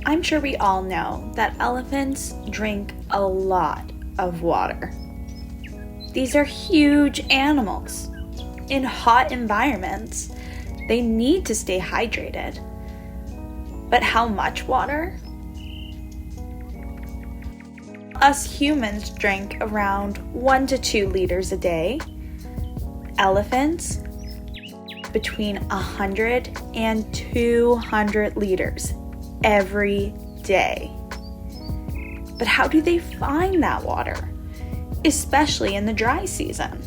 I'm sure we all know that elephants drink a lot of water. These are huge animals. In hot environments, they need to stay hydrated. But how much water? Us humans drink around 1 to 2 liters a day. Elephants, between 100 and 200 liters every day. But how do they find that water, especially in the dry season?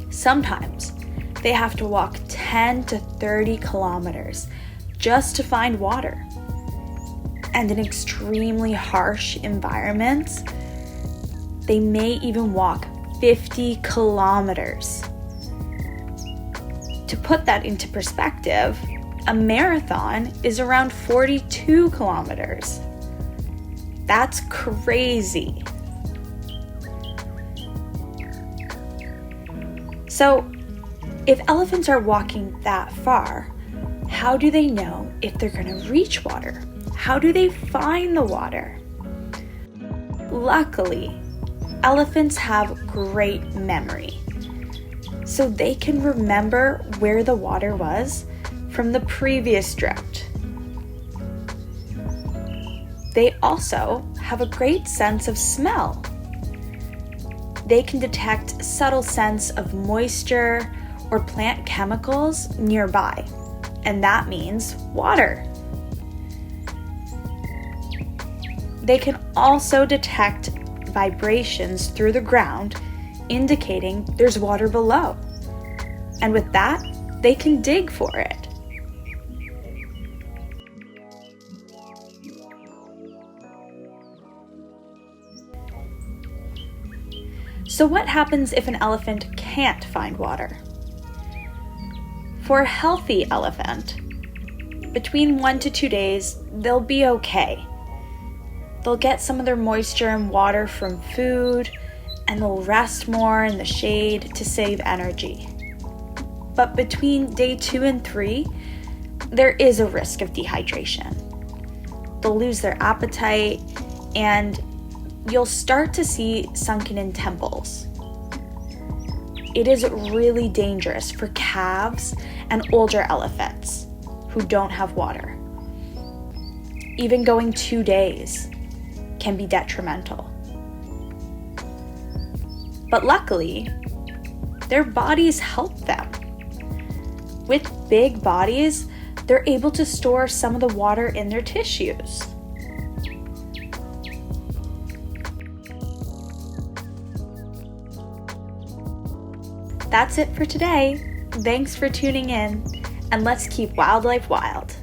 Sometimes they have to walk 10 to 30 kilometers just to find water. And in extremely harsh environments, they may even walk 50 kilometers. To put that into perspective, a marathon is around 42 kilometers. That's crazy. So, if elephants are walking that far, how do they know if they're going to reach water? How do they find the water? Luckily, elephants have great memory, so they can remember where the water was from the previous drought. They also have a great sense of smell. They can detect subtle scents of moisture or plant chemicals nearby, and that means water. They can also detect vibrations through the ground, indicating there's water below. And with that, they can dig for it. So what happens if an elephant can't find water? For a healthy elephant, between 1 to 2 days, they'll be okay. They'll get some of their moisture and water from food, and they'll rest more in the shade to save energy. But between day 2 and 3, there is a risk of dehydration. They'll lose their appetite, and you'll start to see sunken-in temples. It is really dangerous for calves and older elephants who don't have water. Even going 2 days can be detrimental. But luckily, their bodies help them. With big bodies, they're able to store some of the water in their tissues. That's it for today. Thanks for tuning in, and let's keep wildlife wild.